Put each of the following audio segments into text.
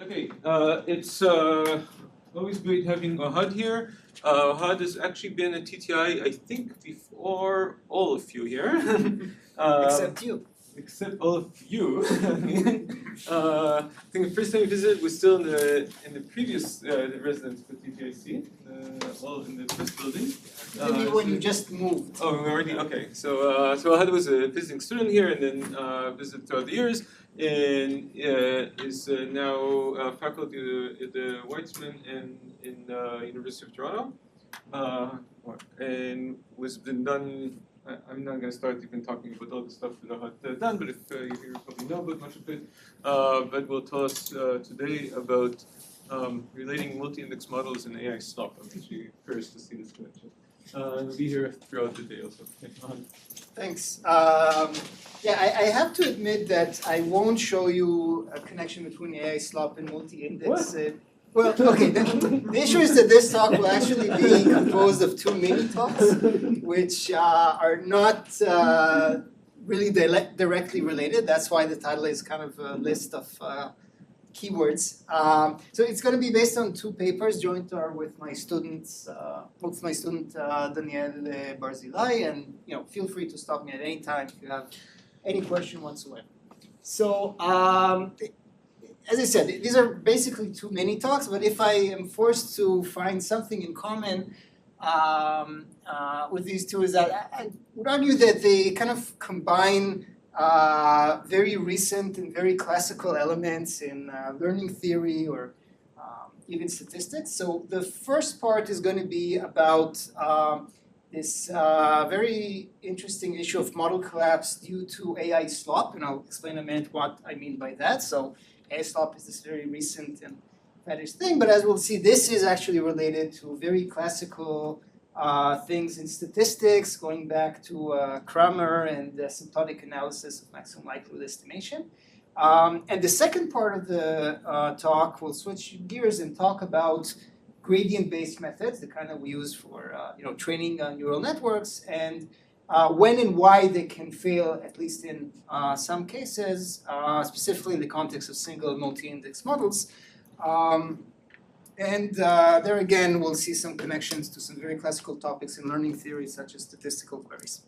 Okay, it's always great having Ohad here. Ohad has actually been at TTI, I think, before all of you here. Except you. Except all of you. I think the first time we visited was still in the previous residence for TTIC, all in the first building. Maybe when you just moved. Oh, we already okay. So Ohad was a visiting student here, and then visited throughout the years, and is now faculty at the Weizmann and in University of Toronto, and was been done. I'm not going to start even talking about all the stuff that Ohad done, but if you here probably know about much of it. But will tell us today about relating multi-index models and AI Slop. I'm actually curious to see this connection. We'll be here throughout the day also. Thanks. Yeah, I have to admit that I won't show you a connection between AI Slop and multi-index. Well, okay, the issue is that this talk will actually be composed of two mini talks, which are not really directly related. That's why the title is kind of a list of keywords. So it's going to be based on two papers. Joint are with my students, both my student Daniel Barzilai, and feel free to stop me at any time if you have any question whatsoever. So as I said, these are basically two mini talks, but if I am forced to find something in common with these two, is that I would argue that they kind of combine very recent and very classical elements in learning theory or even statistics. So the first part is going to be about this very interesting issue of model collapse due to AI slop, and I'll explain in a minute what I mean by that. So AI slop is this very recent and fetish thing, but as we'll see, this is actually related to very classical things in statistics, going back to Kramer and asymptotic analysis of maximum likelihood estimation. And the second part of the talk, we'll switch gears and talk about gradient-based methods, the kind that we use for training neural networks, and when and why they can fail, at least in some cases, specifically in the context of single multi-index models. And there again, we'll see some connections to some very classical topics in learning theory, such as statistical queries.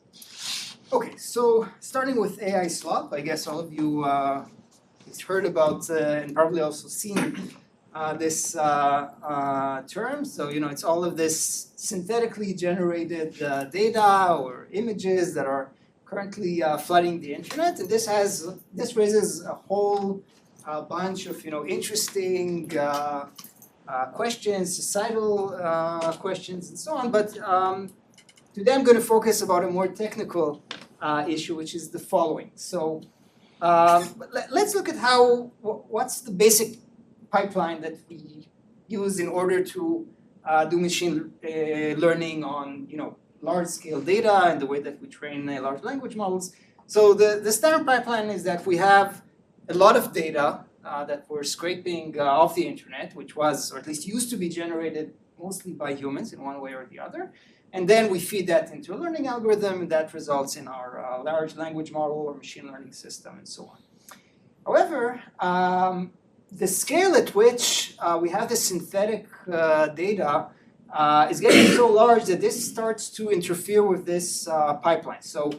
Okay, so starting with AI slop, I guess all of you heard about and probably also seen this term. So, it's all of this synthetically generated data or images that are currently flooding the internet. And this raises a whole bunch of, interesting questions, societal questions, and so on. But today I'm going to focus about a more technical issue, which is the following. So let's look at what's the basic pipeline that we use in order to do machine learning on large-scale data and the way that we train large language models. So the standard pipeline is that we have a lot of data that we're scraping off the internet, which was, or at least used to be, generated mostly by humans in one way or the other. And then we feed that into a learning algorithm, and that results in our large language model or machine learning system and so on. However, the scale at which we have the synthetic data is getting so large that this starts to interfere with this pipeline. So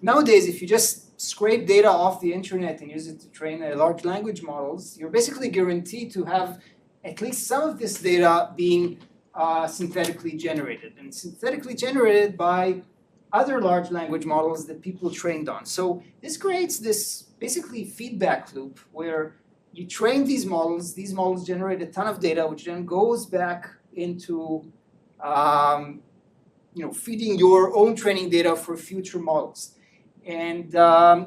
nowadays, if you just scrape data off the internet and use it to train large language models, you're basically guaranteed to have at least some of this data being synthetically generated, and synthetically generated by other large language models that people trained on. So this creates this basically feedback loop where you train these models generate a ton of data, which then goes back into feeding your own training data for future models. And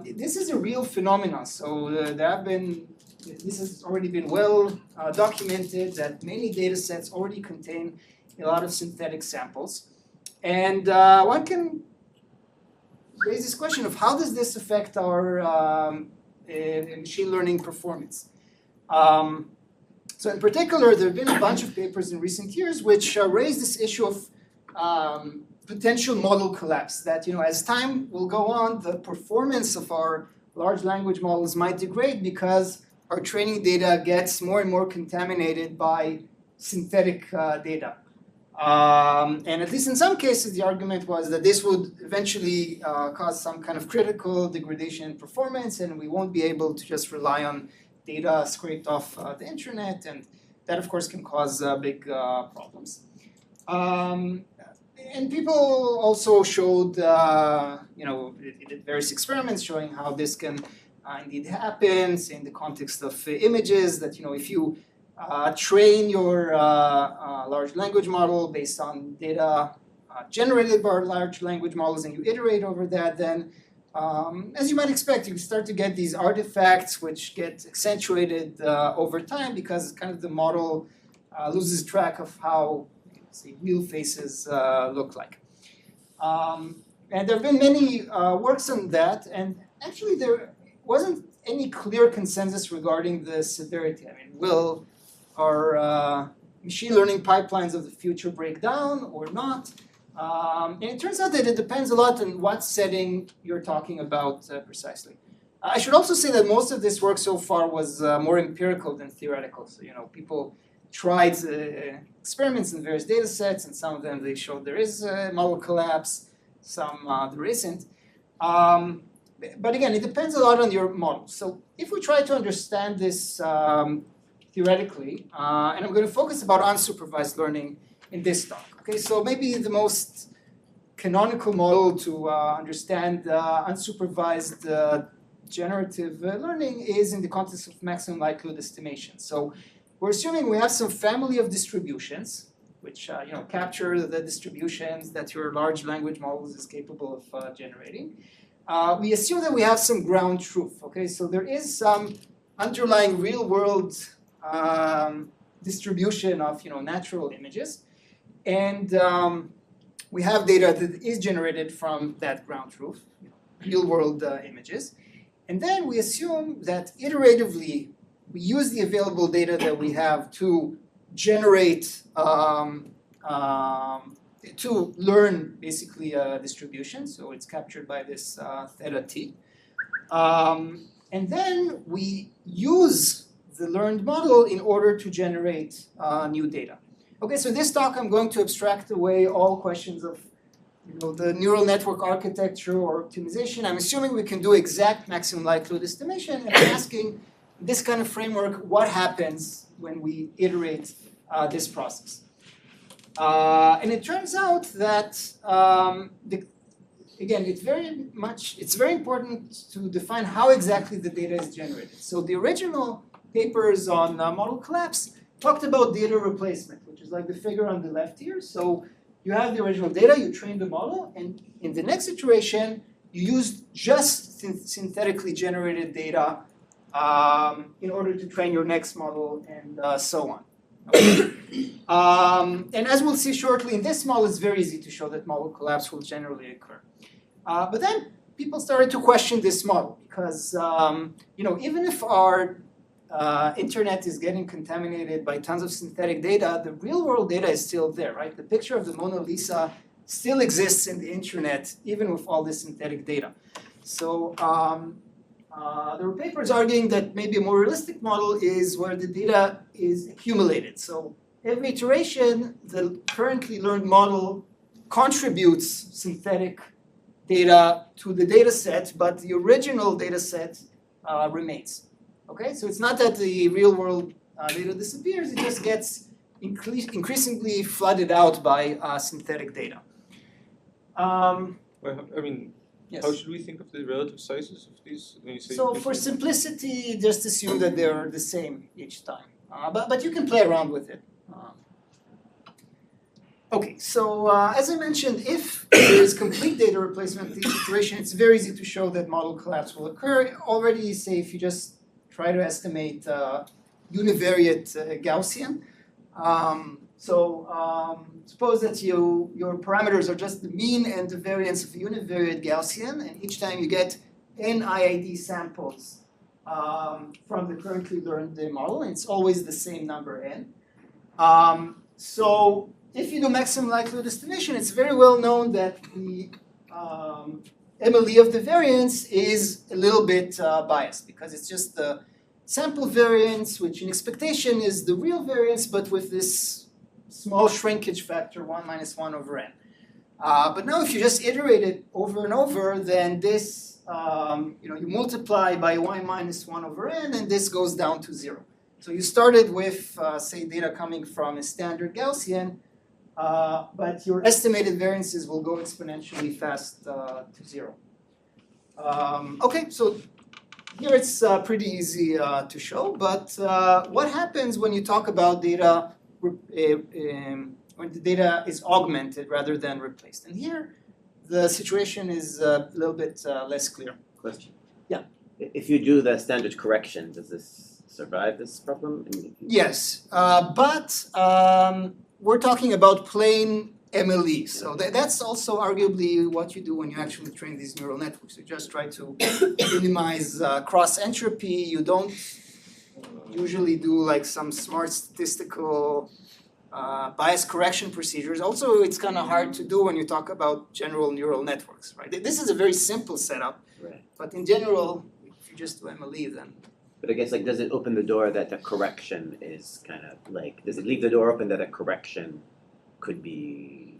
this is a real phenomenon. So this has already been well documented that many data sets already contain a lot of synthetic samples. And one can raise this question of how does this affect our machine learning performance? So in particular, there have been a bunch of papers in recent years which raise this issue of potential model collapse, that as time will go on, the performance of our large language models might degrade because our training data gets more and more contaminated by synthetic data. And at least in some cases, the argument was that this would eventually cause some kind of critical degradation in performance, and we won't be able to just rely on data scraped off the internet, and that, of course, can cause big problems. And people also showed, it did various experiments showing how this can indeed happens in the context of images, that, if you train your large language model based on data generated by large language models and you iterate over that, then as you might expect, you start to get these artifacts which get accentuated over time because kind of the model loses track of how, say, real faces look like. And there have been many works on that, and actually there wasn't any clear consensus regarding the severity. I mean, will our machine learning pipelines of the future break down or not? And it turns out that it depends a lot on what setting you're talking about precisely. I should also say that most of this work so far was more empirical than theoretical. So, people tried experiments in various data sets, and some of them they showed there is a model collapse, some there isn't. But again, it depends a lot on your model. So if we try to understand this theoretically, and I'm going to focus about unsupervised learning in this talk. Okay, so maybe the most canonical model to understand unsupervised generative learning is in the context of maximum likelihood estimation. So we're assuming we have some family of distributions, which capture the distributions that your large language model is capable of generating. We assume that we have some ground truth. Okay, so there is some underlying real-world distribution of natural images, and we have data that is generated from that ground truth, real-world images, and then we assume that iteratively we use the available data that we have to generate to learn basically a distribution. So it's captured by this theta t. And then we use the learned model in order to generate new data. Okay, so in this talk I'm going to abstract away all questions of the neural network architecture or optimization. I'm assuming we can do exact maximum likelihood estimation, and I'm asking this kind of framework what happens when we iterate this process. And it turns out that, again, it's very important to define how exactly the data is generated. So the original papers on model collapse talked about data replacement, which is like the figure on the left here. So you have the original data, you train the model, and in the next iteration, you use just synthetically generated data in order to train your next model, and so on. Okay. And as we'll see shortly, in this model, it's very easy to show that model collapse will generally occur. But then people started to question this model because, even if our internet is getting contaminated by tons of synthetic data, the real-world data is still there, right? The picture of the Mona Lisa still exists in the internet, even with all this synthetic data. So there were papers arguing that maybe a more realistic model is where the data is accumulated. So every iteration, the currently learned model contributes synthetic data to the data set, but the original data set remains. Okay, so it's not that the real world data disappears, it just gets increasingly flooded out by synthetic data. Yes. How should we think of the relative sizes of these? When you say so for simplicity, just assume that they're the same each time. But you can play around with it. Okay, so as I mentioned, if there is complete data replacement each iteration, it's very easy to show that model collapse will occur. Already, say, if you just try to estimate univariate Gaussian. Suppose that your parameters are just the mean and the variance of a univariate Gaussian, and each time you get n IID samples from the currently learned model, and it's always the same number n. So if you do maximum likelihood estimation, it's very well known that the MLE of the variance is a little bit biased because it's just the sample variance, which in expectation is the real variance, but with this small shrinkage factor, 1 minus 1 over n. But now if you just iterate it over and over, then this, you multiply by y minus 1 over n, and this goes down to 0. So you started with, say, data coming from a standard Gaussian, but your estimated variances will go exponentially fast to 0. Okay, so here it's pretty easy to show, but what happens when you talk about data when the data is augmented rather than replaced? And here the situation is a little bit less clear. Question. Yeah. If you do the standard correction, does this survive this problem? Yes, but we're talking about plain MLE. So that's also arguably what you do when you actually train these neural networks. You just try to minimize cross entropy. You don't usually do like some smart statistical bias correction procedures. Also, it's kind of hard to do when you talk about general neural networks, right? This is a very simple setup, Right. but in general, if you just do MLE, then. But I guess like, does it open the door that the correction is kind of like, does it leave the door open that a correction could be?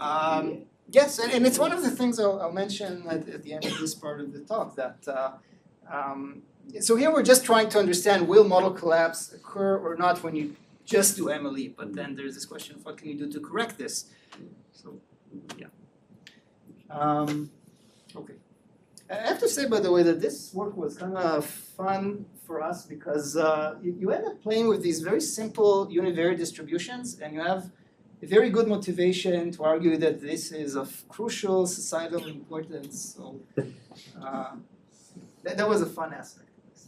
Yes, and it's one of the things I'll mention at the end of this part of the talk, that so here we're just trying to understand, will model collapse occur or not when you just do MLE, but then there's this question of what can you do to correct this? So, yeah. Okay. I have to say, by the way, that this work was kind of fun for us because you end up playing with these very simple univariate distributions, and you have a very good motivation to argue that this is of crucial societal importance. So that was a fun aspect of this.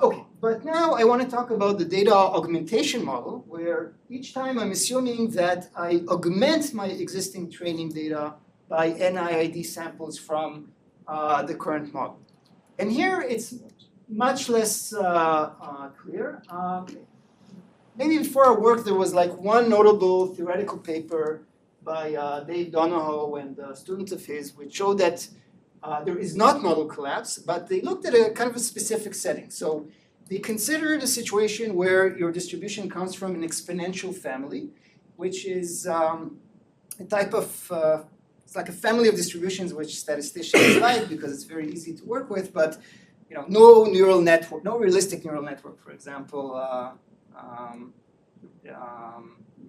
Okay, but now I want to talk about the data augmentation model, where each time I'm assuming that I augment my existing training data by NIID samples from the current model. And here it's much less clear. Maybe before our work, there was like one notable theoretical paper by Dave Donahoe and a student of his, which showed that there is not model collapse, but they looked at a kind of a specific setting. So they considered a situation where your distribution comes from an exponential family, which is a type of, it's like a family of distributions which statisticians like because it's very easy to work with, but no neural network, no realistic neural network, for example,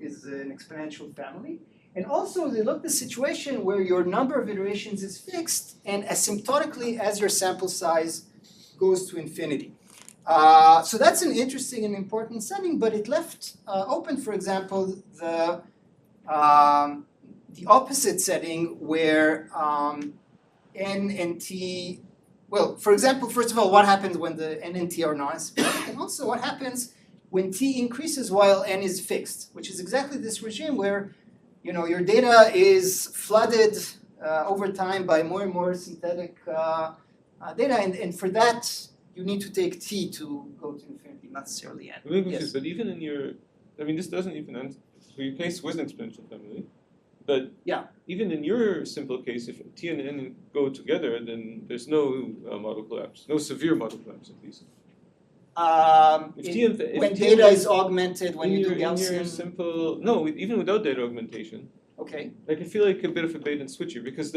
is an exponential family. And also they looked at a situation where your number of iterations is fixed and asymptotically as your sample size goes to infinity. So that's an interesting and important setting, but it left open, for example, the opposite setting where n and t, well, for example, first of all, what happens when the n and t are non-asymptotic, and also what happens when t increases while n is fixed, which is exactly this regime where your data is flooded over time by more and more synthetic data, and for that you need to take t to go to infinity, not necessarily n. Yes. But even in your, this doesn't even answer. So your case was an exponential family, but yeah, even in your simple case, if t and n go together, then there's no model collapse, no severe model collapse at least. When data is augmented, when you do Gaussian. No, even without data augmentation. Okay. Like I feel like a bit of a bait and switch here because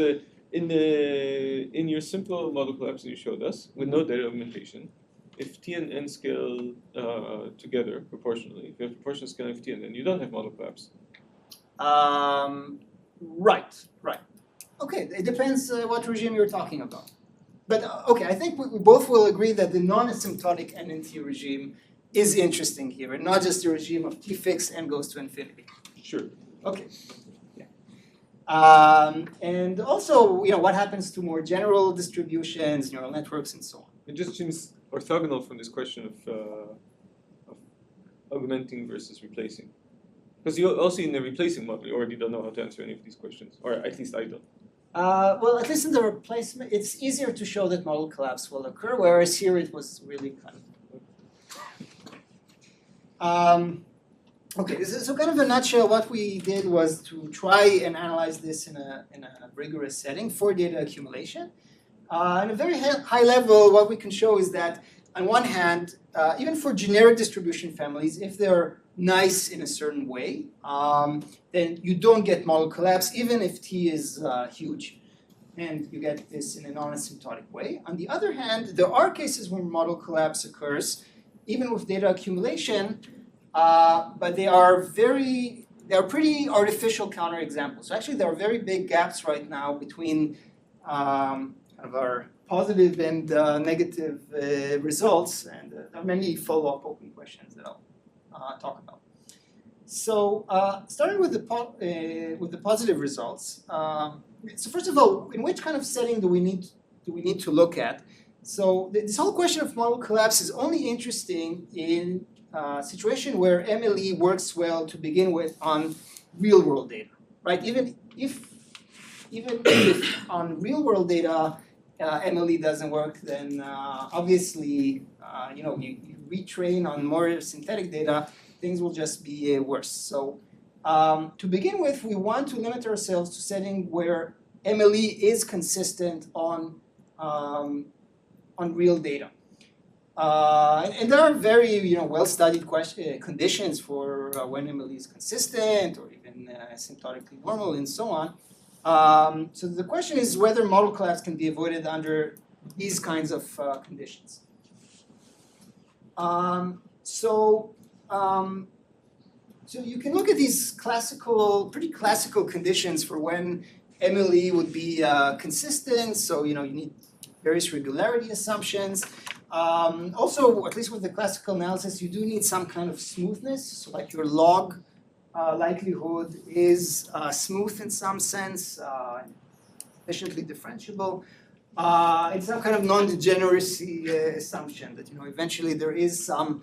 in your simple model collapse that you showed us with no data augmentation, if t and n scale together proportionally, if you have proportional scaling of t and n, you don't have model collapse. Right. Okay, it depends what regime you're talking about. But okay, I think we both will agree that the non-asymptotic n and t regime is interesting here, and not just the regime of t fixed n goes to infinity. Sure. Okay. Yeah. And also, what happens to more general distributions, neural networks, and so on. It just seems orthogonal from this question of augmenting versus replacing. Because you also in the replacing model, you already don't know how to answer any of these questions, or at least I don't. Well, at least in the replacement, it's easier to show that model collapse will occur, whereas here it was really kind of. Okay, so kind of in a nutshell, what we did was to try and analyze this in a rigorous setting for data accumulation. On a very high level, what we can show is that on one hand, even for generic distribution families, if they're nice in a certain way, then you don't get model collapse, even if T is huge. And you get this in a non-asymptotic way. On the other hand, there are cases where model collapse occurs, even with data accumulation, but they are pretty artificial counterexamples. So actually, there are very big gaps right now between kind of our positive and negative results, and there are many follow-up open questions that I'll talk about. So starting with the positive results. So first of all, in which kind of setting do we need to look at? So this whole question of model collapse is only interesting in a situation where MLE works well to begin with on real-world data, right? Even if on real-world data MLE doesn't work, then obviously you retrain on more synthetic data, things will just be worse. So to begin with, we want to limit ourselves to setting where MLE is consistent on real data. And there are very well-studied conditions for when MLE is consistent or even asymptotically normal and so on. So the question is whether model collapse can be avoided under these kinds of conditions. So you can look at these pretty classical conditions for when MLE would be consistent. So you need various regularity assumptions. Also, at least with the classical analysis, you do need some kind of smoothness. So like your log likelihood is smooth in some sense, efficiently differentiable. It's some kind of non-degeneracy assumption that eventually there is some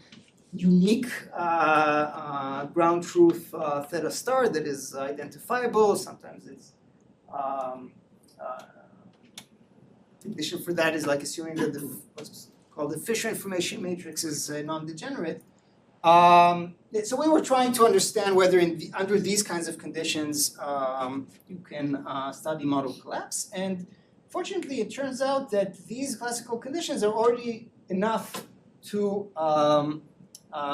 unique ground truth theta star that is identifiable. Sometimes it's condition for that is like assuming that what's called the Fisher information matrix is non-degenerate. So we were trying to understand whether under these kinds of conditions you can study model collapse. And fortunately, it turns out that these classical conditions are already enough to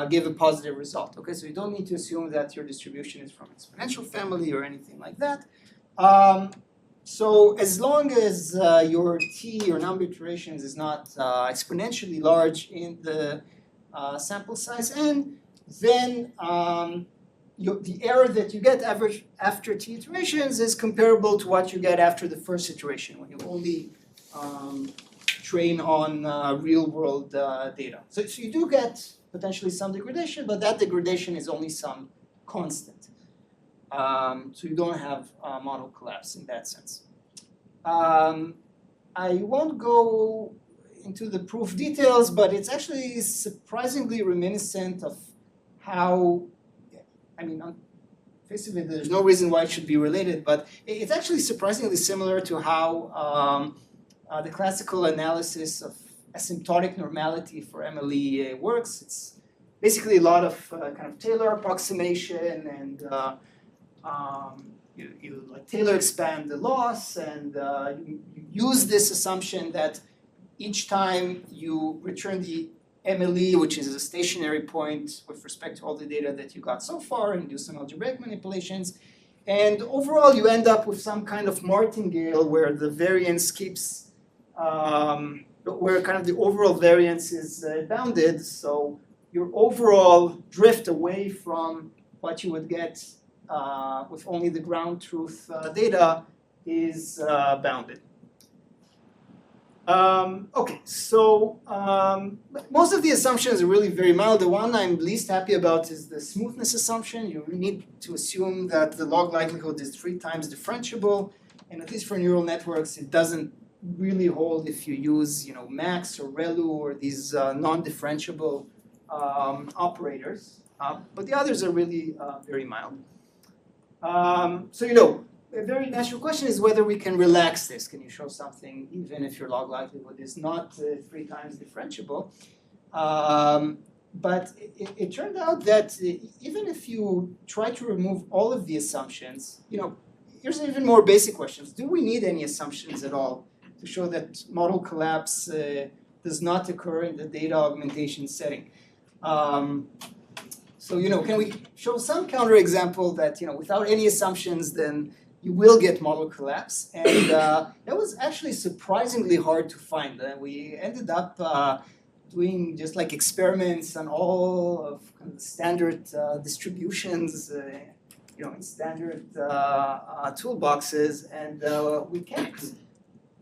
give a positive result. Okay, so you don't need to assume that your distribution is from exponential family or anything like that. So as long as your T, your number of iterations, is not exponentially large in the sample size n, then the error that you get after T iterations is comparable to what you get after the first iteration when you only train on real-world data. So you do get potentially some degradation, but that degradation is only some constant. So you don't have model collapse in that sense. I won't go into the proof details, but it's actually surprisingly reminiscent of how, on face of it, there's no reason why it should be related, but it's actually surprisingly similar to how the classical analysis of asymptotic normality for MLE works. It's basically a lot of kind of Taylor approximation and you like Taylor expand the loss, and you use this assumption that each time you return the MLE, which is a stationary point with respect to all the data that you got so far, and do some algebraic manipulations. And overall, you end up with some kind of martingale where the variance keeps, where kind of the overall variance is bounded. So your overall drift away from what you would get with only the ground truth data is bounded. Okay, so most of the assumptions are really very mild. The one I'm least happy about is the smoothness assumption. You need to assume that the log likelihood is 3 times differentiable, and at least for neural networks, it doesn't really hold if you use, max or ReLU or these non-differentiable operators. But the others are really very mild. So a very natural question is whether we can relax this. Can you show something even if your log likelihood is not 3 times differentiable? But it turned out that even if you try to remove all of the assumptions, here's even more basic questions. Do we need any assumptions at all to show that model collapse does not occur in the data augmentation setting. So, can we show some counterexample that, without any assumptions, then you will get model collapse? And that was actually surprisingly hard to find. We ended up doing just like experiments on all of kind of the standard distributions, in standard toolboxes, and we kept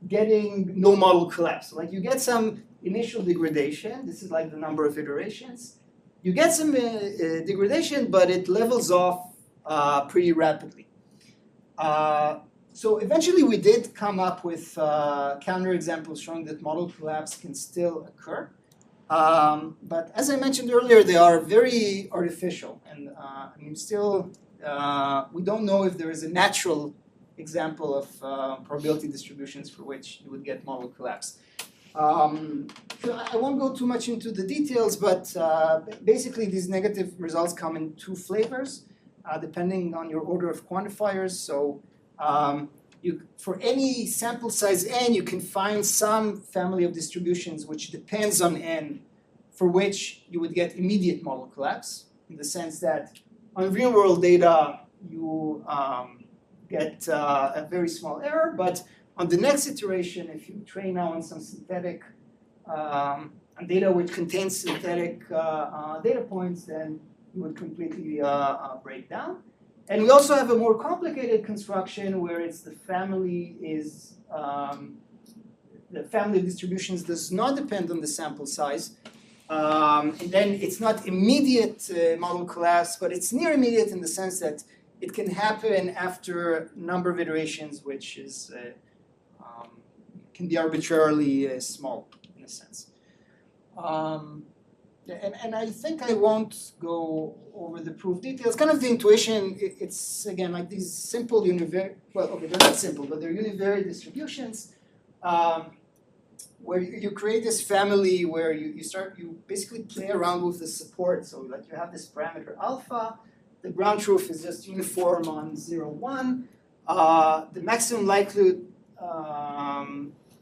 getting no model collapse. So, like, you get some initial degradation. This is like the number of iterations. You get some degradation, but it levels off pretty rapidly. So eventually we did come up with counterexamples showing that model collapse can still occur. But as I mentioned earlier, they are very artificial. And we don't know if there is a natural example of probability distributions for which you would get model collapse. So I won't go too much into the details, but basically these negative results come in two flavors, depending on your order of quantifiers. So for any sample size n, you can find some family of distributions which depends on n, for which you would get immediate model collapse, in the sense that on real-world data, you get a very small error, but on the next iteration, if you train now on some synthetic data which contains synthetic data points, then you would completely break down. And we also have a more complicated construction where it's the family of distributions does not depend on the sample size. And then it's not immediate model collapse, but it's near immediate in the sense that it can happen after a number of iterations, which is can be arbitrarily small in a sense. And I think I won't go over the proof details. Kind of the intuition, it's again like these simple they're not simple, but they're univariate distributions where you create this family where you basically play around with the support. So like you have this parameter alpha, the ground truth is just uniform on 0, 1. The maximum likelihood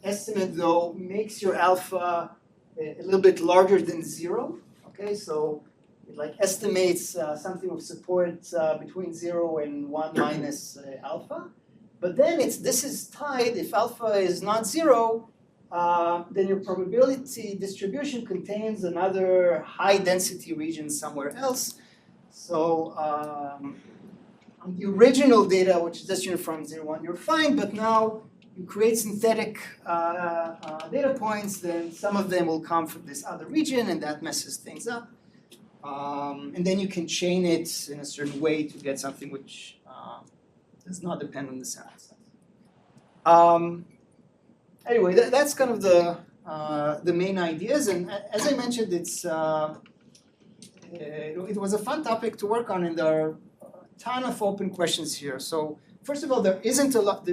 estimate, though, makes your alpha a little bit larger than 0. Okay, so it like estimates something with support between 0 and 1 minus alpha. But then this is tied. If alpha is not 0, then your probability distribution contains another high density region somewhere else. So on the original data, which is just uniform 0, 1, you're fine. But now you create synthetic data points, then some of them will come from this other region, and that messes things up. And then you can chain it in a certain way to get something which does not depend on the sample size. Anyway, that's kind of the main ideas. And as I mentioned, it was a fun topic to work on, and there are a ton of open questions here. So first of all, there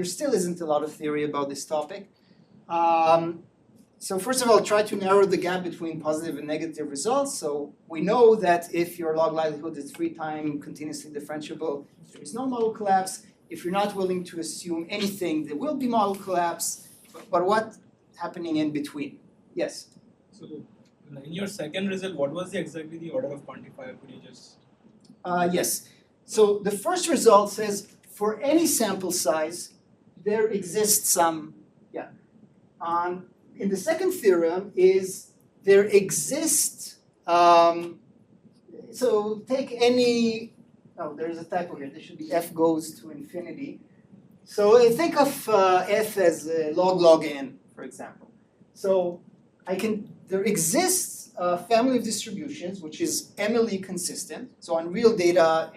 still isn't a lot of theory about this topic. So first of all, try to narrow the gap between positive and negative results. So we know that if your log likelihood is 3 times continuously differentiable, there is no model collapse. If you're not willing to assume anything, there will be model collapse. But what's happening in between? Yes? So in your second result, what was exactly the order of quantifier? Could you just... Yes. So the first result says for any sample size, there exists some, in the second theorem is there exists, so take any, there's a typo here, there should be f goes to infinity. So think of f as log n, for example. So there exists a family of distributions which is MLE consistent. So on real data,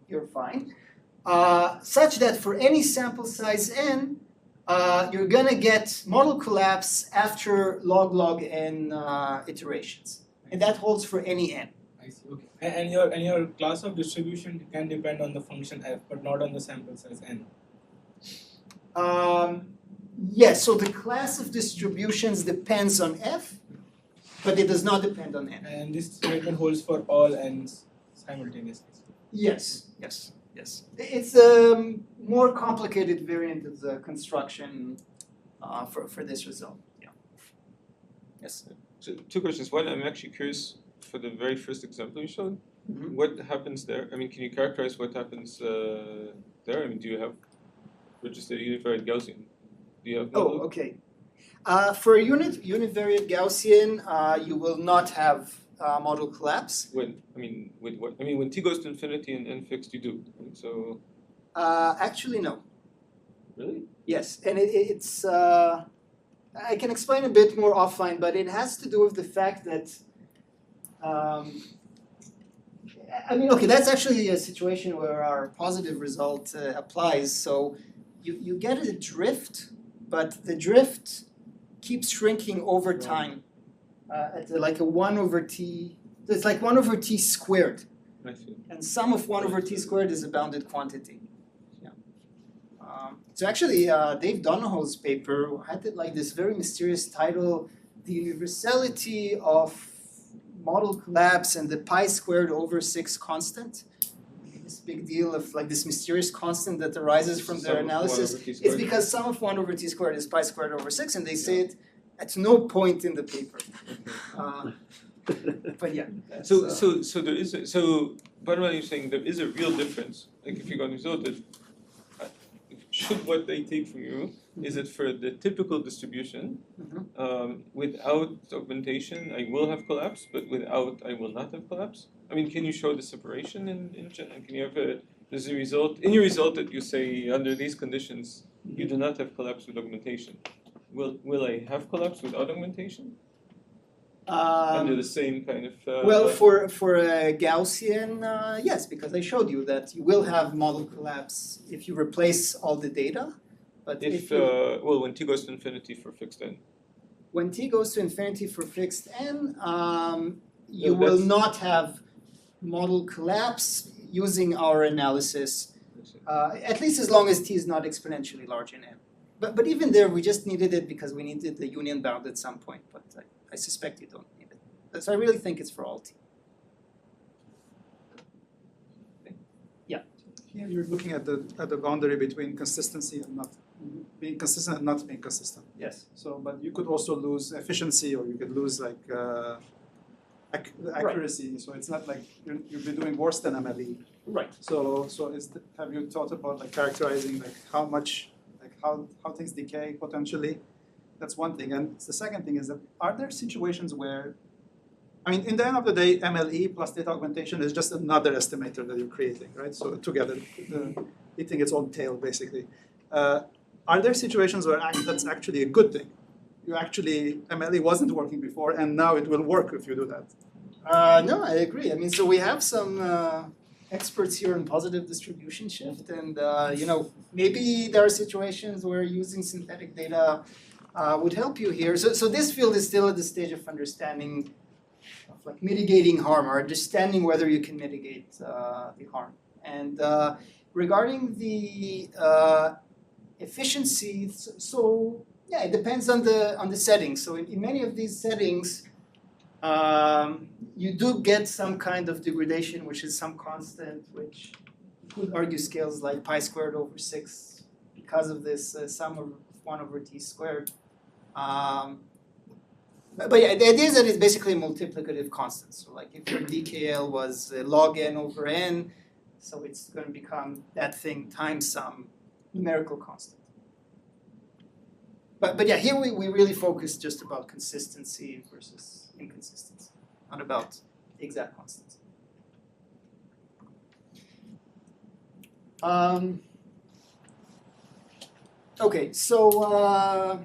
you're fine. Such that for any sample size n, you're gonna get model collapse after log n iterations. And that holds for any n. I see, okay. And your class of distribution can depend on the function f, but not on the sample size n. Yes, so the class of distributions depends on f, but it does not depend on n. And this statement holds for all n's simultaneously. Yes. It's a more complicated variant of the construction for this result. Yeah. Yes. So two questions. One, I'm actually curious for the very first example you showed. Mhm. What happens there? I mean, can you characterize what happens there? I mean, do you have just a univariate Gaussian? Do you have Oh, model? okay. For a univariate Gaussian, you will not have model collapse. When I mean, with what? I mean, when t goes to infinity and n fixed, you do. Right? So Actually, no. really, Yes, and it's. I can explain a bit more offline, but it has to do with the fact that. I mean, okay, that's actually a situation where our positive result applies. So you get a drift, but the drift keeps shrinking over time at like a 1 over t. It's like 1 over t squared. I see. And sum of 1 over t squared is a bounded quantity. Yeah. So actually, Dave Donahoe's paper had like this very mysterious title, "The Universality of Model Collapse and the Pi Squared over 6 Constant." This big deal of like this mysterious constant that arises from their Sum of 1 analysis. over t It's squared. because sum of 1 over t squared is pi squared over 6, and they say it at no point in the paper. But yeah. that's, So there is so bottom line you're saying there is a real difference. Like if you're going to result that should what they take from you is that for the typical distribution, without augmentation I will have collapse, but without I will not have collapse. I mean, can you show the separation in general? Can you have there's a result in your result that you say under these conditions you do not have collapse with augmentation? Will I have collapse without augmentation? Under the same kind of well, for a Gaussian, yes, because I showed you that you will have model collapse if you replace all the data. But if you, well, when t goes to infinity for fixed n. when t goes to infinity for fixed n, you will not have model collapse using our analysis, at least as long as t is not exponentially large in n. But even there, we just needed it because we needed the union bound at some point. But I suspect you don't need it. So I really think it's for all t. Yeah. Here you're looking at the boundary between consistency and not being consistent and not being consistent. Yes. So, but you could also lose efficiency, or you could lose like accuracy. So it's not like you'll be doing worse than MLE. Right. So have you thought about like characterizing like how much, like how things decay potentially? That's one thing. And the second thing is that are there situations where, I mean, in the end of the day, MLE plus data augmentation is just another estimator that you're creating, right? So together, eating its own tail, basically. Are there situations where that's actually a good thing? You actually, MLE wasn't working before, and now it will work if you do that. No, I agree. I mean, so we have some experts here in positive distribution shift, and maybe there are situations where using synthetic data would help you here. So this field is still at the stage of understanding, of like mitigating harm, or understanding whether you can mitigate the harm. And regarding the efficiency, so yeah, it depends on the settings. So in many of these settings, you do get some kind of degradation, which is some constant, which you could argue scales like pi squared over 6 because of this sum of 1 over t squared. But yeah, the idea is that it's basically a multiplicative constant. So like if your DKL was log n over n, so it's going to become that thing times some numerical constant. But yeah, here we really focus just about consistency versus inconsistency, not about exact constants. Okay, so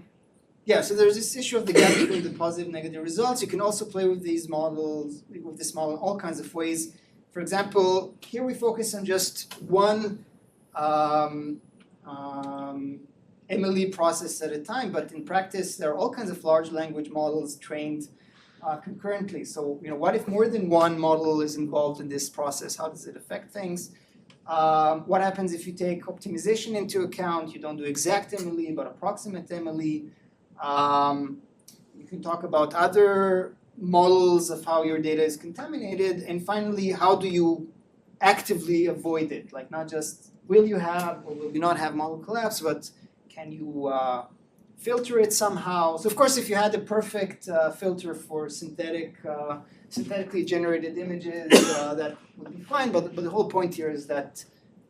so there's this issue of the gap between the positive and negative results. You can also play with these models, with this model in all kinds of ways. For example, here we focus on just one MLE process at a time, but in practice, there are all kinds of large language models trained concurrently. So, what if more than one model is involved in this process? How does it affect things? What happens if you take optimization into account? You don't do exact MLE, but approximate MLE. You can talk about other models of how your data is contaminated. And finally, how do you actively avoid it? Like not just will you have or will you not have model collapse, but can you filter it somehow. So of course, if you had the perfect filter for synthetically generated images, that would be fine. But the whole point here is that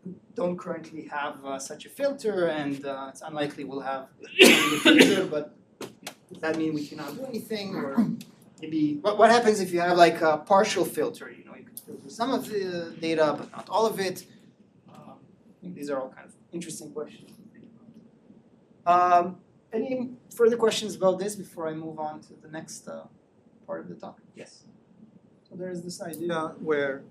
we don't currently have such a filter, and it's unlikely we'll have a filter. But does that mean we cannot do anything, or maybe what happens if you have like a partial filter? You know, you can filter some of the data, but not all of it. I think these are all kind of interesting questions. Any further questions about this before I move on to the next part of the talk? Yes. So there is this idea where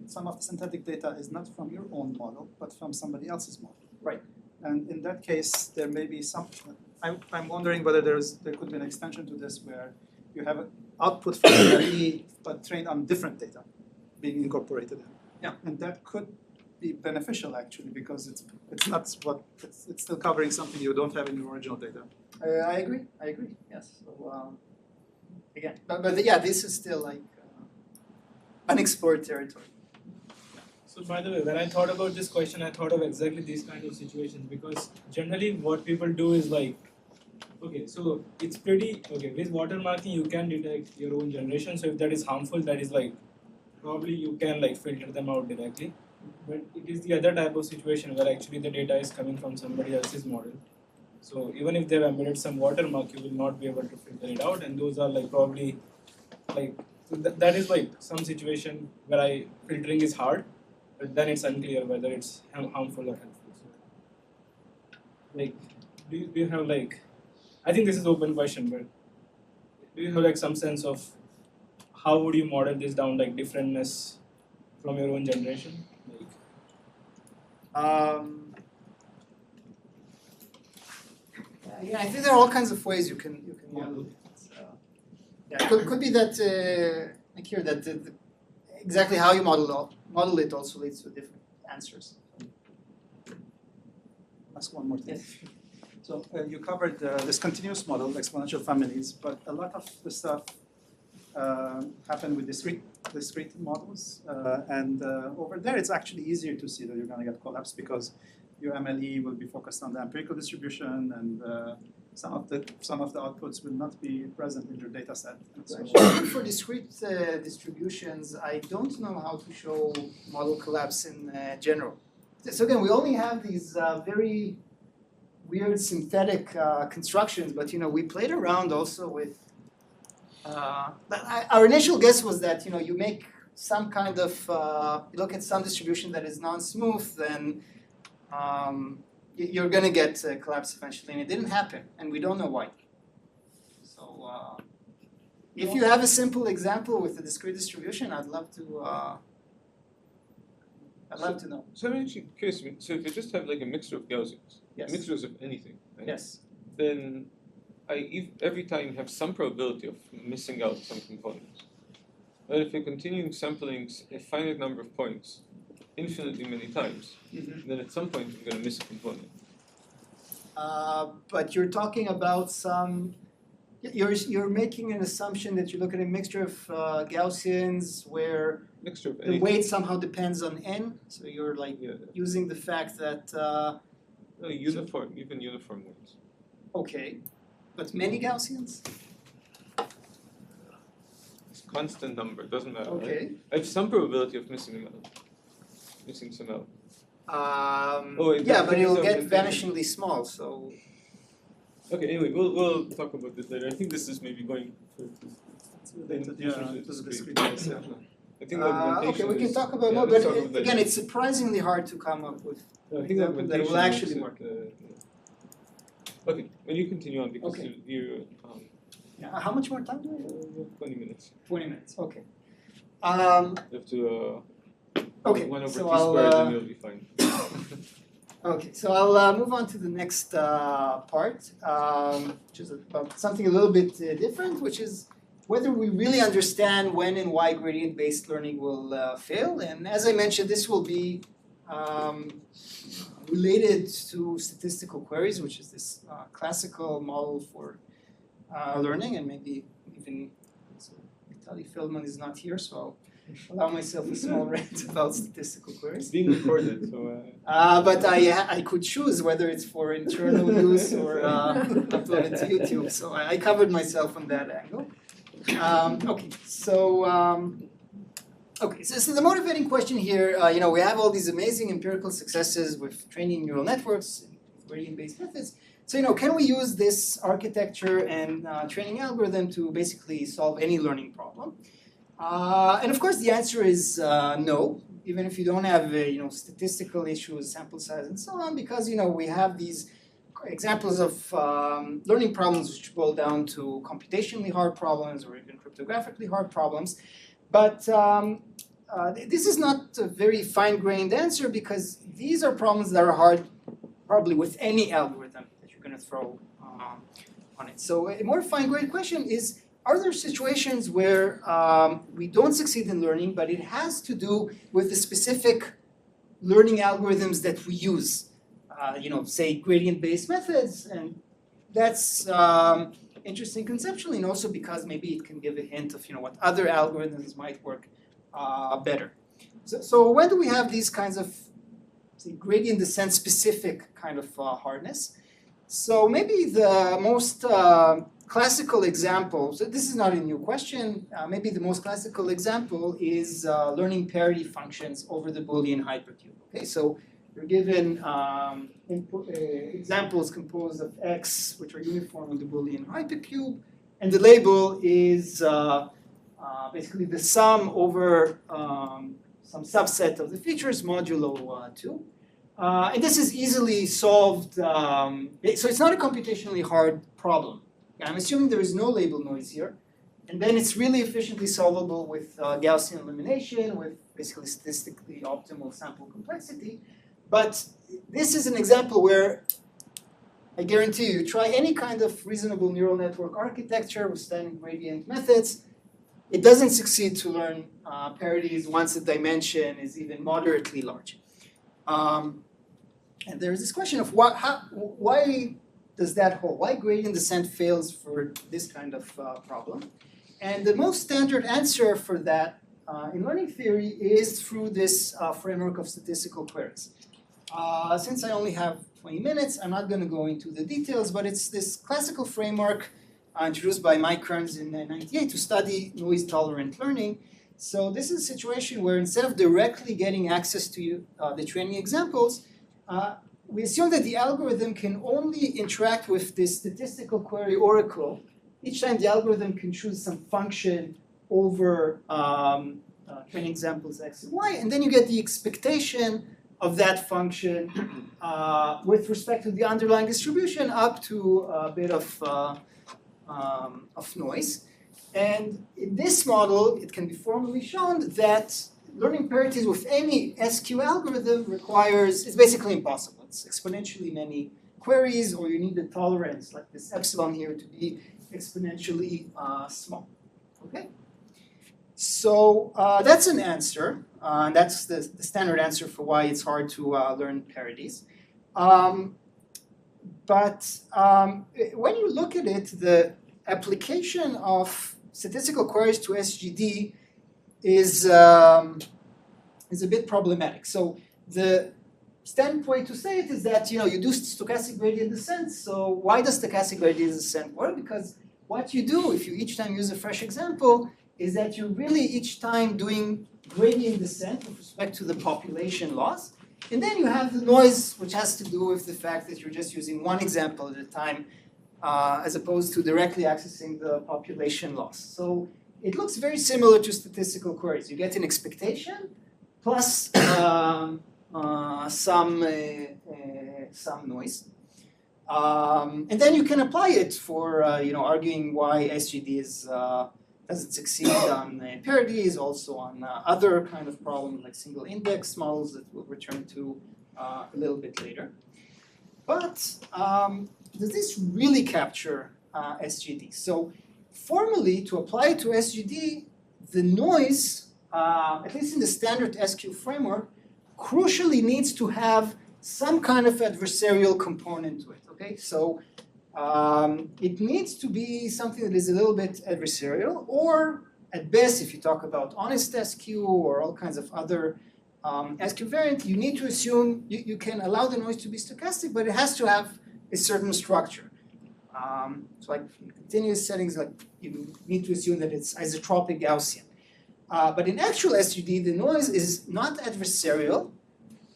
some of the synthetic data is not from your own model, but from somebody else's model. Right. And in that case, there may be some. I'm wondering whether there could be an extension to this where you have an output from MLE but trained on different data being incorporated in. Yeah. And that could be beneficial actually because it's not what it's still covering something you don't have in your original data. I agree. Yes. So again, but yeah, this is still like unexplored territory. So by the way, when I thought about this question, I thought of exactly these kind of situations because generally what people do is like, okay, so it's pretty, okay, with watermarking you can detect your own generation. So if that is harmful, that is like, probably you can like filter them out directly. But it is the other type of situation where actually the data is coming from somebody else's model. So even if they've embedded some watermark, you will not be able to filter it out, and those are like probably like so that is like some situation where filtering is hard, but then it's unclear whether it's harmful or helpful. So, like, do you have like, I think this is an open question, but do you have like some sense of how would you model this down, like differentness from your own generation? Yeah, I think there are all kinds of ways you can model it. Yeah, could be that like here that exactly how you model it also leads to different answers. Ask one more thing. Yes. So you covered this continuous model, exponential families, but a lot of the stuff happened with discrete models, and over there it's actually easier to see that you're going to get collapse because your MLE will be focused on the empirical distribution, and some of the outputs will not be present in your data set. So, even for discrete distributions, I don't know how to show model collapse in general. So again, we only have these very weird synthetic constructions, but we played around also with. Our initial guess was that you make some kind of you look at some distribution that is non-smooth, then you're going to get collapse eventually, and it didn't happen, and we don't know why. So if you have a simple example with a discrete distribution, I'd love to know. So I'm actually curious. So if you just have like a mixture of Gaussians, Yes. mixtures of anything, right? Yes. Then every time you have some probability of missing out some components. But if you're continuing sampling a finite number of points infinitely many times, then at some point you're going to miss a component. But you're talking about some. You're making an assumption that you look at a mixture of Gaussians where Mixture of the anything. weight somehow depends on n. So you're like using the fact that Even uniform weights. okay, but many Gaussians. It's constant number, doesn't matter. Okay. Right? I have some probability of missing some out. Yeah, but it'll so get contingent. vanishingly small. So Okay, anyway, we'll talk about this later. I think this is maybe going for it's related, to the discrete case, yeah. I think augmentation okay, we can is- talk about yeah, more, let's but talk about again, that. it's surprisingly hard to come up with. I think example that will augmentation actually makes work. it, Okay, when you continue on because Okay. you How much more time do we have? 20 minutes. 20 minutes. Okay. You have to Okay. 1 over So t squared and I'll. you'll be fine. Okay. So I'll move on to the next part, which is about something a little bit different, which is whether we really understand when and why gradient-based learning will fail. And as I mentioned, this will be related to statistical queries, which is this classical model for learning, and maybe even so Vitaly Feldman is not here, so allow myself a small rant about statistical queries. It's being recorded, so. But I could choose whether it's for internal use or upload it to YouTube. So I covered myself on that angle. So the motivating question here, we have all these amazing empirical successes with training neural networks, gradient-based methods. So, can we use this architecture and training algorithm to basically solve any learning problem? And of course, the answer is no, even if you don't have, statistical issues, sample size, and so on, because, we have these examples of learning problems which boil down to computationally hard problems or even cryptographically hard problems. But this is not a very fine-grained answer because these are problems that are hard probably with any algorithm that you're going to throw on it. So a more fine-grained question is, are there situations where we don't succeed in learning, but it has to do with the specific learning algorithms that we use? Say gradient-based methods, and that's interesting conceptually, and also because maybe it can give a hint of what other algorithms might work better. So when do we have these kinds of gradient descent specific kind of hardness? So maybe the most classical example, so this is not a new question, maybe the most classical example is learning parity functions over the Boolean hypercube. Okay, so you're given examples composed of x, which are uniform in the Boolean hypercube, and the label is basically the sum over some subset of the features modulo 2. And this is easily solved, so it's not a computationally hard problem. I'm assuming there is no label noise here, and then it's really efficiently solvable with Gaussian elimination, with basically statistically optimal sample complexity. But this is an example where I guarantee you try any kind of reasonable neural network architecture with standard gradient methods, it doesn't succeed to learn parities once the dimension is even moderately large. And there's this question of why does that hold? Why gradient descent fails for this kind of problem? And the most standard answer for that in learning theory is through this framework of statistical queries. Since I only have 20 minutes, I'm not going to go into the details, but it's this classical framework introduced by Mike Kearns in 1998 to study noise-tolerant learning. So this is a situation where instead of directly getting access to the training examples, we assume that the algorithm can only interact with this statistical query oracle. Each time the algorithm can choose some function over training examples x and y, and then you get the expectation of that function with respect to the underlying distribution up to a bit of noise. And in this model, it can be formally shown that learning parities with any SQ algorithm it's basically impossible. It's exponentially many queries, or you need the tolerance, like this epsilon here, to be exponentially small. Okay? So that's an answer. And that's the standard answer for why it's hard to learn parities. But when you look at it, the application of statistical queries to SGD is a bit problematic. So the standard way to say it is that you do stochastic gradient descent. So why does stochastic gradient descent work? Because what you do if you each time use a fresh example is that you're really each time doing gradient descent with respect to the population loss. And then you have the noise, which has to do with the fact that you're just using one example at a time as opposed to directly accessing the population loss. So it looks very similar to statistical queries. You get an expectation plus some noise. And then you can apply it for arguing why SGD doesn't succeed on parities, also on other kind of problems like single index models that we'll return to a little bit later. But does this really capture SGD? So formally, to apply it to SGD, the noise, at least in the standard SQ framework, crucially needs to have some kind of adversarial component to it. Okay, so it needs to be something that is a little bit adversarial, or At best, if you talk about honest SQ or all kinds of other SQ variant, you need to assume you can allow the noise to be stochastic, but it has to have a certain structure. So like in continuous settings, like you need to assume that it's isotropic Gaussian. But in actual SGD, the noise is not adversarial,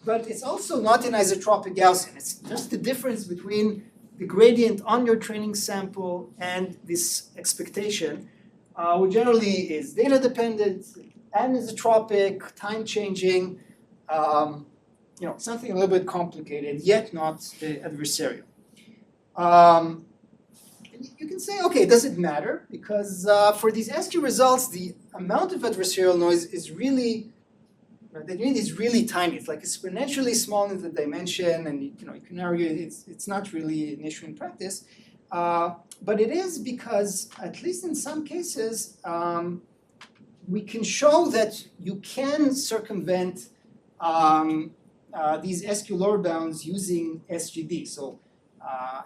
but it's also not in isotropic Gaussian. It's just the difference between the gradient on your training sample and this expectation, which generally is data dependent, anisotropic, time changing, something a little bit complicated, yet not adversarial. You can say, okay, does it matter? Because for these SQ results, the amount of adversarial noise is really, the unit is really tiny. It's like exponentially small in the dimension, and you can argue it's not really an issue in practice. But it is because, at least in some cases, we can show that you can circumvent these SQ lower bounds using SGD. So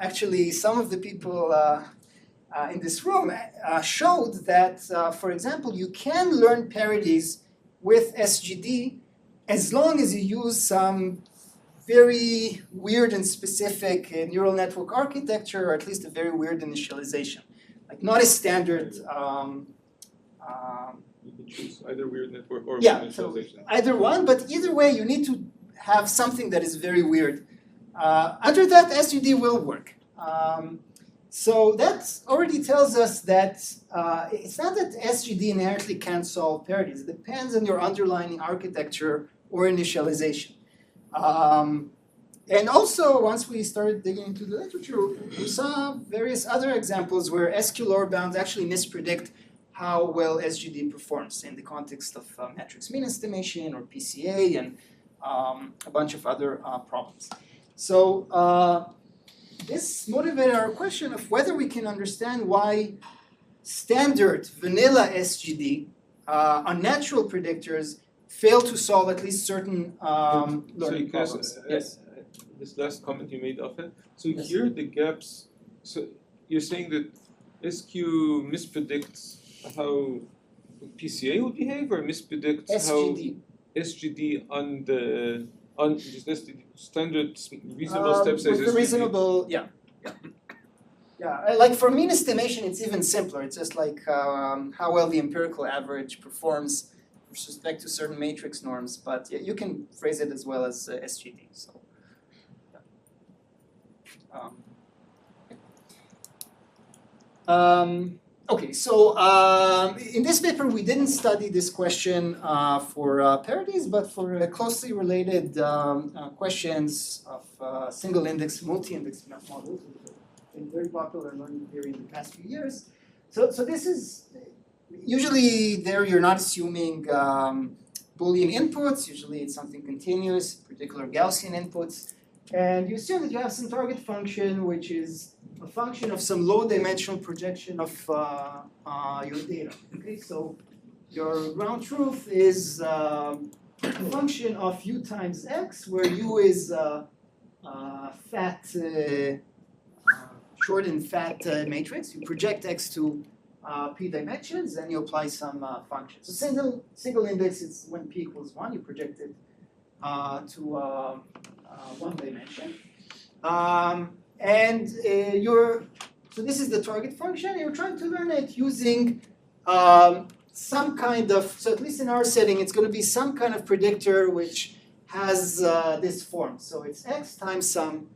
actually, some of the people in this room showed that, for example, you can learn parodies with SGD as long as you use some very weird and specific neural network architecture, or at least a very weird initialization. Like not a standard. You can choose either weird network or So initialization. either one, but either way, you need to have something that is very weird. Under that, SGD will work. So that already tells us that it's not that SGD inherently can't solve parodies. It depends on your underlying architecture or initialization. And also, once we started digging into the literature, we saw various other examples where SQ lower bounds actually mispredict how well SGD performs in the context of matrix mean estimation or PCA and a bunch of other problems. So this motivated our question of whether we can understand why standard vanilla SGD on natural predictors fail to solve at least certain learning problems. Yes. This last comment you made of it. So Yes. here the gaps. So you're saying that SQ mispredicts how PCA will behave, or mispredicts SGD. how SGD on just standard reasonable step size With the SGD. reasonable, yeah. Like for mean estimation, it's even simpler. It's just like how well the empirical average performs with respect to certain matrix norms. But yeah, you can phrase it as well as SGD. So. Okay, so in this paper we didn't study this question for parodies, but for closely related questions of single index, multi-index math models, which have been very popular in learning theory in the past few years. So this is, usually there you're not assuming Boolean inputs, usually it's something continuous, particular Gaussian inputs, and you assume that you have some target function which is a function of some low-dimensional projection of your data. Okay, so your ground truth is a function of u times x, where u is fat, short and fat matrix. You project x to p dimensions, and you apply some function. So single index is when p equals 1. You project it to 1 dimension. So this is the target function. You're trying to learn it using some kind of, so at least in our setting, it's going to be some kind of predictor which has this form. So it's x times some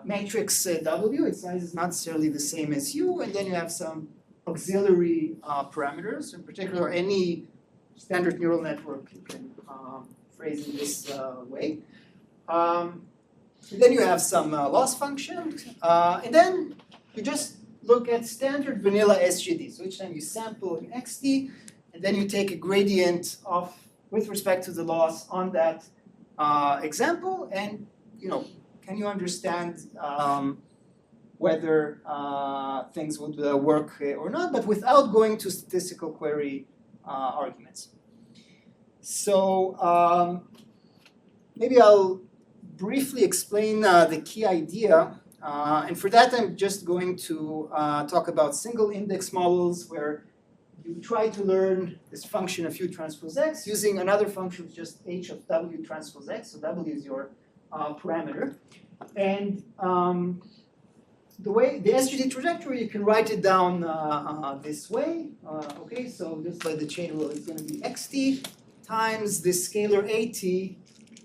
matrix w. Its size is not necessarily the same as u, and then you have some auxiliary parameters. In particular, any standard neural network you can phrase in this way. And then you have some loss function, and then you just look at standard vanilla SGD. So each time you sample in XD, and then you take a gradient of with respect to the loss on that example, and can you understand whether things would work or not, but without going to statistical query arguments. So maybe I'll briefly explain the key idea, and for that I'm just going to talk about single index models where you try to learn this function of U transpose X using another function, just H of W transpose X. So W is your parameter. And the SGD trajectory, you can write it down this way. Okay, so just by the chain rule, it's going to be xt times this scalar at,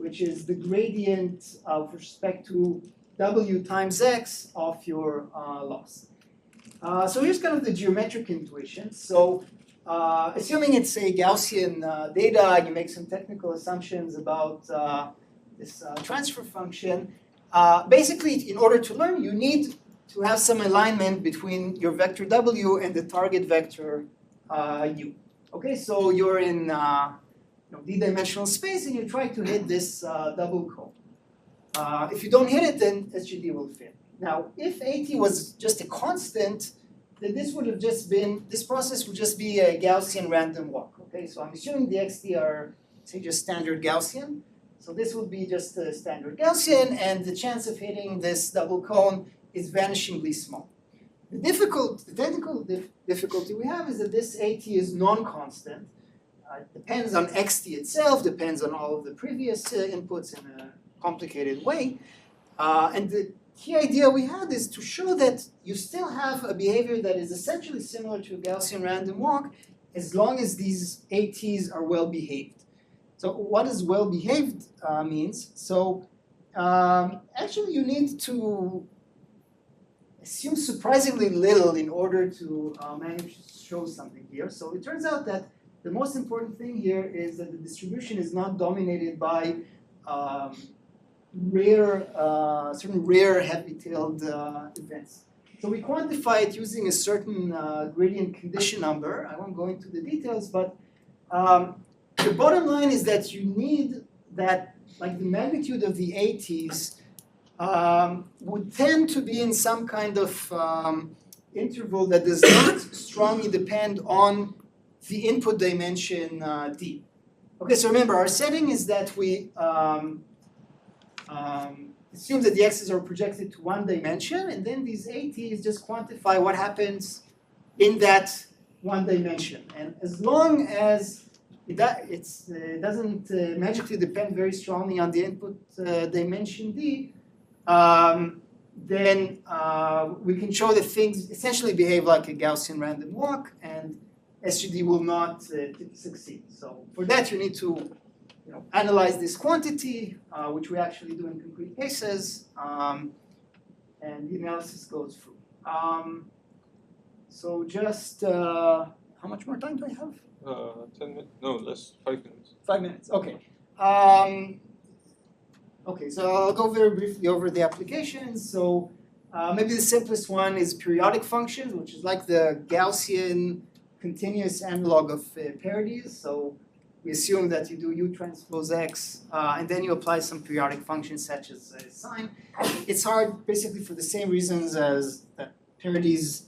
which is the gradient with respect to W times X of your loss. So here's kind of the geometric intuition. So assuming it's a Gaussian data, you make some technical assumptions about this transfer function. Basically, in order to learn, you need to have some alignment between your vector W and the target vector U. Okay, so you're in d-dimensional space and you try to hit this double cone. If you don't hit it, then SGD will fail. Now, if AT was just a constant, then this process would just be a Gaussian random walk. Okay, so I'm assuming the XT are, say, just standard Gaussian. So this would be just a standard Gaussian, and the chance of hitting this double cone is vanishingly small. The technical difficulty we have is that this AT is non-constant. It depends on XT itself, depends on all of the previous inputs in a complicated way. And the key idea we had is to show that you still have a behavior that is essentially similar to a Gaussian random walk as long as these ATs are well behaved. So what does well behaved means? So actually you need to assume surprisingly little in order to manage to show something here. So it turns out that the most important thing here is that the distribution is not dominated by certain rare heavy-tailed events. So we quantify it using a certain gradient condition number. I won't go into the details, but the bottom line is that you need that, like the magnitude of the ATs would tend to be in some kind of interval that does not strongly depend on the input dimension D. Okay, so remember, our setting is that we assume that the x's are projected to one dimension, and then these ATs just quantify what happens in that one dimension. And as long as it doesn't magically depend very strongly on the input dimension D, then we can show that things essentially behave like a Gaussian random walk, and SGD will not succeed. So for that, you need to analyze this quantity, which we actually do in concrete cases, and the analysis goes through. So just, how much more time do I have? 10 minutes, no, less, 5 minutes. 5 minutes, okay. Okay, so I'll go very briefly over the applications. So maybe the simplest one is periodic functions, which is like the Gaussian continuous analog of parodies. So we assume that you do U transpose X, and then you apply some periodic functions such as sine. It's hard basically for the same reasons as that parodies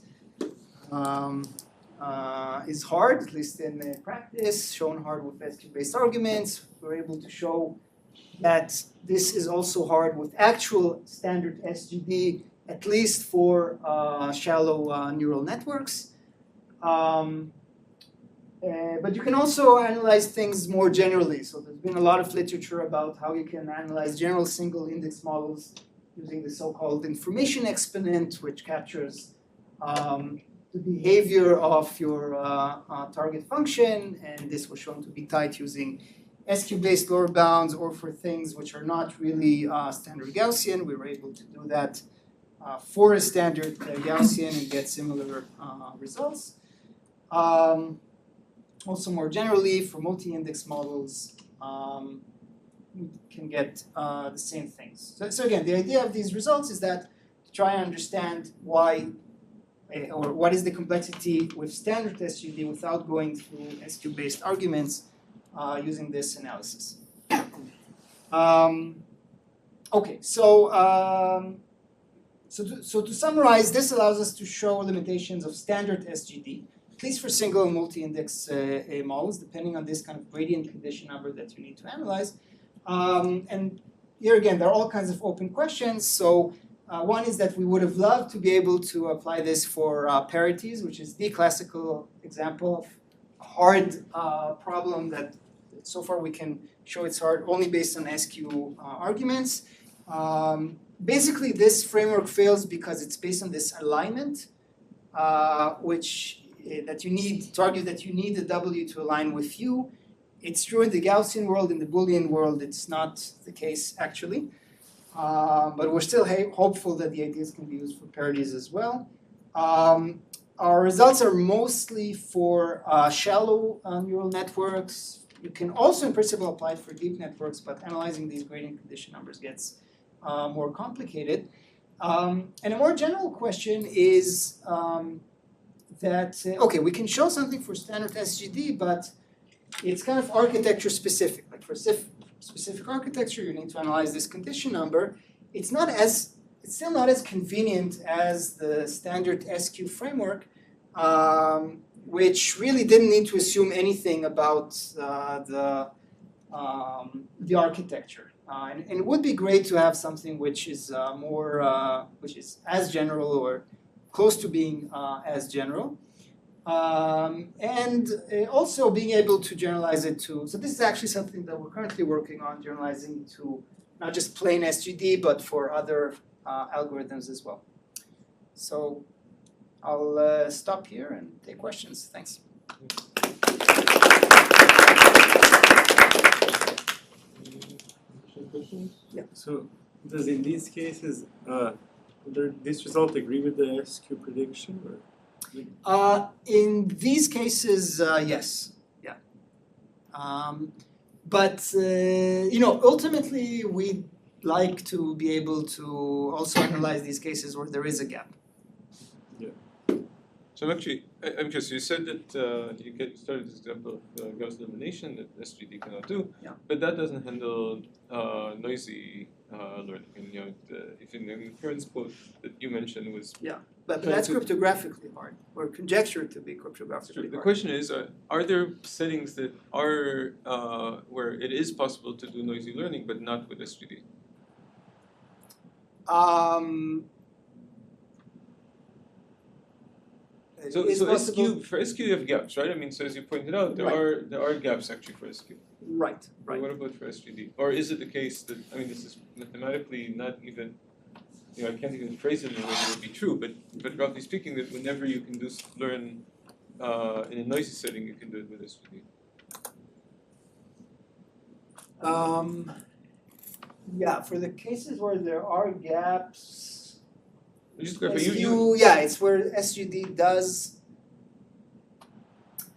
is hard, at least in practice, shown hard with SQ-based arguments. We're able to show that this is also hard with actual standard SGD, at least for shallow neural networks. But you can also analyze things more generally. So there's been a lot of literature about how you can analyze general single index models using the so-called information exponent, which captures the behavior of your target function. And this was shown to be tight using SQ-based lower bounds, or for things which are not really standard Gaussian. We were able to do that for a standard Gaussian and get similar results. Also more generally, for multi-index models, we can get the same things. So again, the idea of these results is that to try and understand why, or what is the complexity with standard SGD without going through SQ-based arguments using this analysis. Okay, so to summarize, this allows us to show limitations of standard SGD, at least for single and multi-index models, depending on this kind of gradient condition number that you need to analyze. And here again, there are all kinds of open questions. So one is that we would have loved to be able to apply this for parities, which is the classical example hard problem that so far we can show it's hard only based on SQ arguments. Basically, this framework fails because it's based on this alignment, that you need to argue that you need the W to align with U. It's true in the Gaussian world. In the Boolean world, it's not the case actually. But we're still hopeful that the ideas can be used for parodies as well. Our results are mostly for shallow neural networks. You can also in principle apply it for deep networks, but analyzing these gradient condition numbers gets more complicated. And a more general question is that, okay, we can show something for standard SGD, but it's kind of architecture specific. Like for specific architecture, you need to analyze this condition number. It's still not as convenient as the standard SQ framework, which really didn't need to assume anything about the architecture. And it would be great to have something which is which is as general or close to being as general. And also being able to generalize it to, so this is actually something that we're currently working on, generalizing to not just plain SGD, but for other algorithms as well. So I'll stop here and take questions. Thanks. Questions? Yeah. So does in these cases, this result agree with the SQ prediction? Or? In these cases, yes, yeah. But ultimately, we'd like to be able to also analyze these cases where there is a gap. Yeah. So actually, I'm curious. You said that you started this example of Gauss elimination that SGD cannot do, Yeah. but that doesn't handle noisy learning. And if in the inference quote that you mentioned was But that's cryptographically hard, or conjectured to be cryptographically the hard. question is, are there settings that are where it is possible to do noisy learning, but not with SGD? So for SQ you have gaps, right? I mean, so as you pointed out, there are gaps actually for SQ. Right. But what about for SGD? Or is it the case that, I mean, this is mathematically not even, I can't even phrase it in a way that would be true, but roughly speaking, that whenever you can learn in a noisy setting, you can do it with SGD. Yeah, for the cases where there are gaps, Just clarify, it's where SGD does.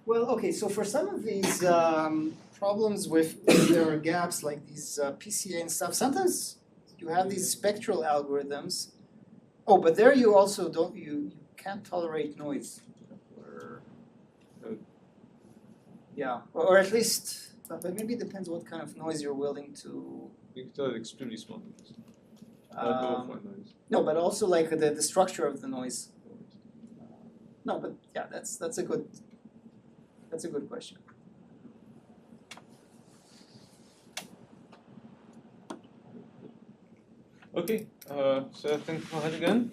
Well, okay, so for some of these problems with there are gaps like these PCA and stuff, sometimes you have these spectral algorithms. Oh, but there you also you can't tolerate noise. Or at least, but maybe it depends what kind of noise you're willing to. You can tell it extremely small noise. Not noise. No, but also like the structure of the noise. No, but yeah, that's a good question. Okay, so I think Ohad again.